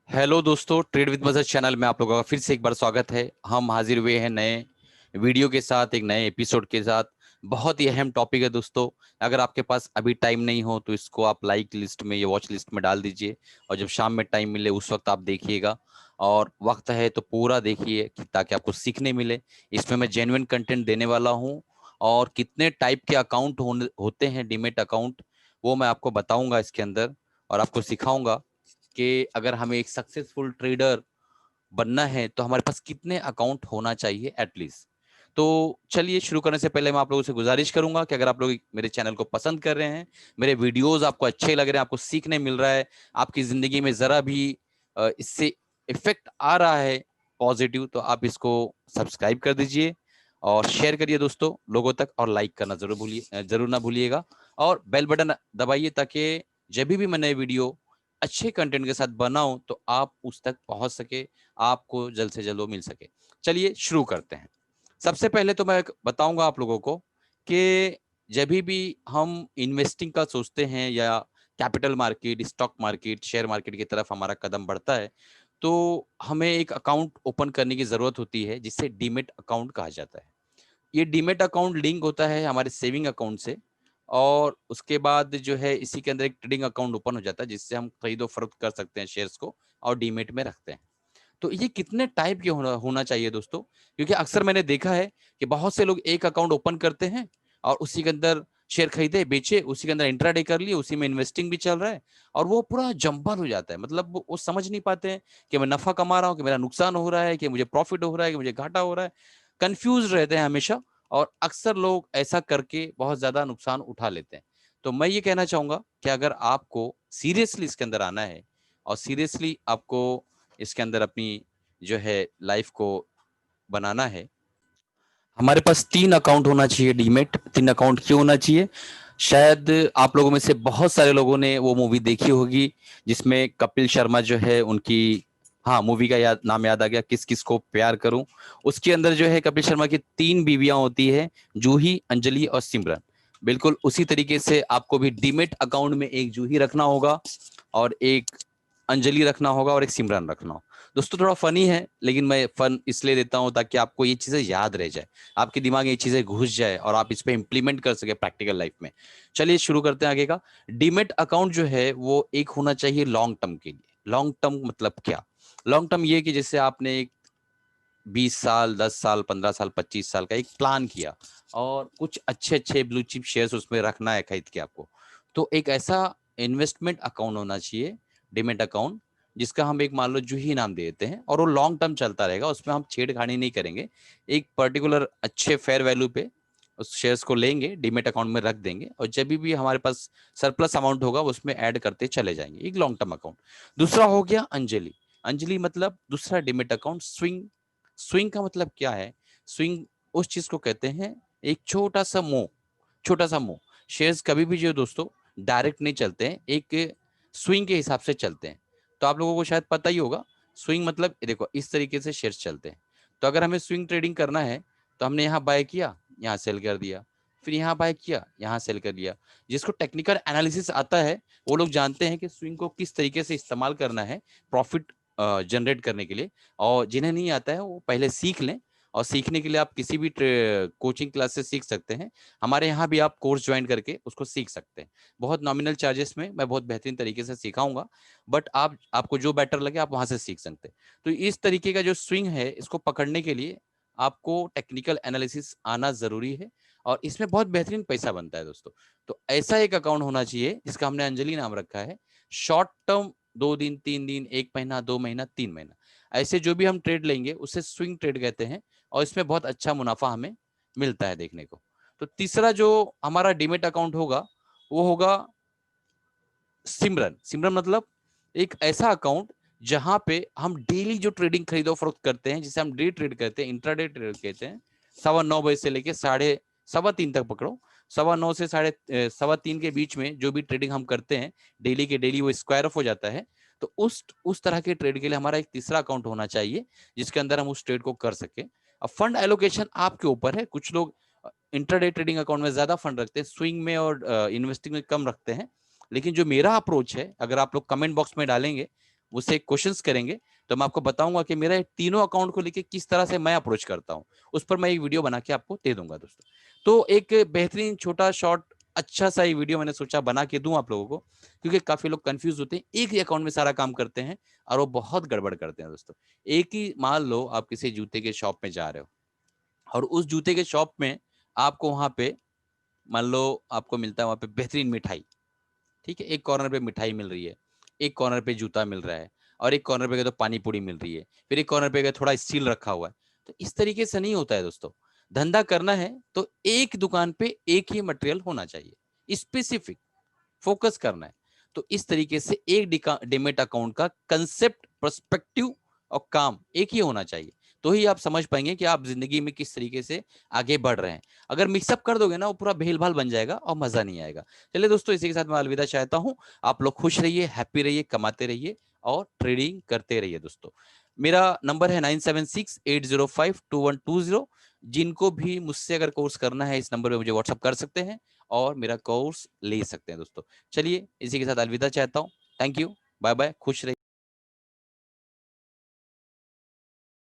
Hello दोस्तों, trade with मजर channel में आप लोगों का फिर से एक बार स्वागत है। हम हाजिर हुए हैं नए वीडियो के साथ, एक नए एपिसोड के साथ। बहुत ही अहम टॉपिक है दोस्तों। अगर आपके पास अभी टाइम नहीं हो तो इसको आप लाइक लिस्ट में या वॉच लिस्ट में डाल दीजिए, और जब शाम में टाइम मिले उस वक्त आप देखिएगा। और वक्त है तो पूरा देखिए ताकि आपको सीखने मिले। इसमें मैं जेन्युइन कंटेंट देने वाला हूँ, और कितने टाइप के अकाउंट होते हैं डीमेट अकाउंट, वो मैं आपको बताऊंगा इसके अंदर। और आपको सिखाऊंगा कि अगर हमें एक सक्सेसफुल ट्रेडर बनना है तो हमारे पास कितने अकाउंट होना चाहिए एटलीस्ट। तो चलिए, शुरू करने से पहले मैं आप लोगों से गुजारिश करूंगा कि अगर आप लोग मेरे चैनल को पसंद कर रहे हैं, मेरे वीडियोस आपको अच्छे लग रहे हैं, आपको सीखने मिल रहा है, आपकी जिंदगी में जरा भी इससे इफेक्ट आ रहा है पॉजिटिव, तो आप इसको सब्सक्राइब कर दीजिए और शेयर करिए दोस्तों लोगों तक, और लाइक करना जरूर ना भूलिएगा। और बेल बटन दबाइए ताकि जब भी मैं नए वीडियो अच्छे कंटेंट के साथ बनाऊं तो आप उस तक पहुंच सके, आपको जल्द से जल्द वो मिल सके। चलिए शुरू करते हैं। सबसे पहले तो मैं बताऊंगा आप लोगों को कि जब भी हम इन्वेस्टिंग का सोचते हैं या capital market, stock market, share market की तरफ हमारा कदम बढ़ता है, तो हमें एक अकाउंट ओपन करने की जरूरत होती है जिसे डीमेट अकाउंट कहा जाता है। ये डीमेट अकाउंट लिंक होता है हमारे सेविंग अकाउंट से, और उसके बाद जो है इसी के अंदर एक ट्रेडिंग अकाउंट ओपन हो जाता है जिससे हम खरीदो फरोख्त कर सकते हैं शेयर्स को, और डीमेट में रखते हैं। तो ये कितने टाइप के होना चाहिए दोस्तों? क्योंकि अक्सर मैंने देखा है कि बहुत से लोग एक अकाउंट ओपन करते हैं और उसी के अंदर शेयर खरीदे बेचे, उसी के अंदर इंट्राडे कर लिए, उसी में इन्वेस्टिंग भी चल रहा है, और वो पूरा जंबल हो जाता है। मतलब वो समझ नहीं पाते हैं कि मैं नफा कमा रहा हूँ, कि मेरा नुकसान हो रहा है, कि मुझे प्रॉफिट हो रहा है, कि मुझे घाटा हो रहा है। कंफ्यूज रहते हैं हमेशा, और अक्सर लोग ऐसा करके बहुत ज्यादा नुकसान उठा लेते हैं। तो मैं ये कहना चाहूंगा कि अगर आपको सीरियसली इसके अंदर आना है, और सीरियसली आपको इसके अंदर अपनी जो है लाइफ को बनाना है, हमारे पास 3 अकाउंट होना चाहिए डीमेट। 3 अकाउंट क्यों होना चाहिए? शायद आप लोगों में से बहुत सारे लोगों ने वो मूवी देखी होगी जिसमें कपिल शर्मा जो है उनकी, हाँ, मूवी का नाम याद आ गया, किस किस को प्यार करूं। उसके अंदर जो है कपिल शर्मा की 3 बीवियां होती है, जूही, अंजलि और सिमरन। बिल्कुल उसी तरीके से आपको भी डीमेट अकाउंट में एक जूही रखना होगा, और एक अंजलि रखना होगा, और एक सिमरन रखना हो। दोस्तों थोड़ा फनी है, लेकिन मैं फन इसलिए देता हूं ताकि आपको ये चीजें याद रह जाए, आपके दिमाग में ये चीजें घुस जाए और आप इस पे इंप्लीमेंट कर सके प्रैक्टिकल लाइफ में। चलिए शुरू करते हैं आगे का। डीमेट अकाउंट जो है वो एक होना चाहिए लॉन्ग टर्म के लिए। लॉन्ग टर्म मतलब क्या? लॉन्ग टर्म ये कि जैसे आपने एक 20 साल, 10 साल, 15 साल, 25 साल का एक प्लान किया, और कुछ अच्छे अच्छे ब्लू चिप शेयर्स उसमें रखना है खरीद के आपको, तो एक ऐसा इन्वेस्टमेंट अकाउंट होना चाहिए, डिमेट अकाउंट, जिसका हम एक मान लो जूही नाम दे देते हैं, और वो लॉन्ग टर्म चलता रहेगा, उसमें हम छेड़खानी नहीं करेंगे। एक पर्टिकुलर अच्छे फेयर वैल्यू पे उस शेयर्स को लेंगे, डीमेट अकाउंट में रख देंगे, और जब भी हमारे पास सरप्लस अमाउंट होगा उसमें ऐड करते चले जाएंगे। एक लॉन्ग टर्म अकाउंट। दूसरा हो गया अंजलि। अंजलि मतलब दूसरा डीमेट अकाउंट, स्विंग। स्विंग का मतलब क्या है? स्विंग उस चीज को कहते हैं, एक छोटा सा मोह। छोटा सा मोह। शेयर्स कभी भी जो दोस्तों डायरेक्ट नहीं चलते हैं, एक स्विंग के हिसाब से चलते हैं। तो आप लोगों को शायद पता ही होगा, स्विंग मतलब देखो इस तरीके से शेयर्स चलते हैं। तो अगर हमें स्विंग ट्रेडिंग करना है तो हमने यहाँ बाय किया, यहाँ सेल कर दिया, फिर यहाँ बाय किया, यहाँ सेल कर दिया। जिसको टेक्निकल एनालिसिस आता है वो लोग जानते हैं कि स्विंग को किस तरीके से इस्तेमाल करना है प्रॉफिट जनरेट करने के लिए। और जिन्हें नहीं आता है वो पहले सीख लें, और सीखने के लिए आप किसी भी कोचिंग क्लास से सीख सकते हैं। हमारे यहाँ भी आप कोर्स ज्वाइन करके उसको सीख सकते हैं, बहुत नॉमिनल चार्जेस में मैं बहुत बेहतरीन तरीके से सिखाऊंगा। बट आपको जो बेटर लगे आप वहां से सीख सकते हैं। तो इस तरीके का जो स्विंग है इसको पकड़ने के लिए आपको टेक्निकल एनालिसिस आना जरूरी है, और इसमें बहुत बेहतरीन पैसा बनता है दोस्तों। तो ऐसा एक अकाउंट होना चाहिए जिसका हमने अंजलि नाम रखा है। शॉर्ट टर्म, 2 दिन, 3 दिन, 1 महीना, 2 महीना, 3 महीना, ऐसे जो भी हम ट्रेड लेंगे उसे स्विंग ट्रेड कहते हैं, और इसमें बहुत अच्छा मुनाफा हमें मिलता है देखने को। तो तीसरा जो हमारा डीमेट अकाउंट होगा वो होगा सिमरन। सिमरन मतलब एक ऐसा अकाउंट जहां पे हम डेली जो ट्रेडिंग खरीदो फरोख्त करते हैं, जिसे हम डे ट्रेड कहते हैं, इंट्राडे ट्रेड कहते हैं। 9:15 बजे से लेके साढ़े 3:15 तक पकड़ो, 9:15 से 3:15 के बीच में जो भी ट्रेडिंग हम करते हैं डेली के डेली, वो स्क्वायर ऑफ हो जाता है। तो उस तरह के ट्रेड के लिए हमारा एक तीसरा अकाउंट होना चाहिए जिसके अंदर हम उस ट्रेड को कर सके। अब फंड एलोकेशन आपके ऊपर है। कुछ लोग इंट्राडे ट्रेडिंग अकाउंट में ज्यादा फंड रखते हैं, स्विंग में और इन्वेस्टिंग में कम रखते हैं। लेकिन जो मेरा अप्रोच है, अगर आप लोग कमेंट बॉक्स में डालेंगे मुझसे क्वेश्चंस करेंगे तो मैं आपको बताऊंगा कि मेरा तीनों अकाउंट को लेके किस तरह से मैं अप्रोच करता हूँ, उस पर मैं एक वीडियो बना के आपको दे दूंगा दोस्तों। तो एक बेहतरीन छोटा शॉर्ट अच्छा सा ये वीडियो मैंने सोचा बना के दूं आप लोगों को, क्योंकि काफी लोग कंफ्यूज होते हैं, एक ही अकाउंट में सारा काम करते हैं और वो बहुत गड़बड़ करते हैं दोस्तों। एक ही मान लो आप किसी जूते के शॉप में जा रहे हो और उस जूते के शॉप में आपको वहां पे मान लो आपको मिलता है वहां पे बेहतरीन मिठाई, ठीक है, एक कॉर्नर पे मिठाई मिल रही है, एक कॉर्नर पे जूता मिल रहा है, और एक कॉर्नर पे गए तो पानी पूरी मिल रही है, फिर एक कॉर्नर पे गए थोड़ा स्टील रखा हुआ है। तो इस तरीके से नहीं होता है दोस्तों। धंधा करना है तो एक दुकान पे एक ही मटेरियल होना चाहिए, स्पेसिफिक फोकस करना है। तो इस तरीके से एक डिमेट अकाउंट का कंसेप्ट, पर्सपेक्टिव और काम एक ही होना चाहिए, तो ही आप समझ पाएंगे कि आप जिंदगी में किस तरीके से आगे बढ़ रहे हैं। अगर मिक्सअप कर दोगे ना, वो पूरा भेल भाल बन जाएगा और मजा नहीं आएगा। चलिए दोस्तों, इसी के साथ मैं अलविदा चाहता हूं। आप लोग खुश रहिए, हैप्पी रहिए, कमाते रहिए और ट्रेडिंग करते रहिए दोस्तों। मेरा नंबर है 9768052120। जिनको भी मुझसे अगर कोर्स करना है, इस नंबर पे मुझे व्हाट्सअप कर सकते हैं और मेरा कोर्स ले सकते हैं दोस्तों। चलिए इसी के साथ अलविदा चाहता हूँ। थैंक यू, बाय बाय, खुश रहिए।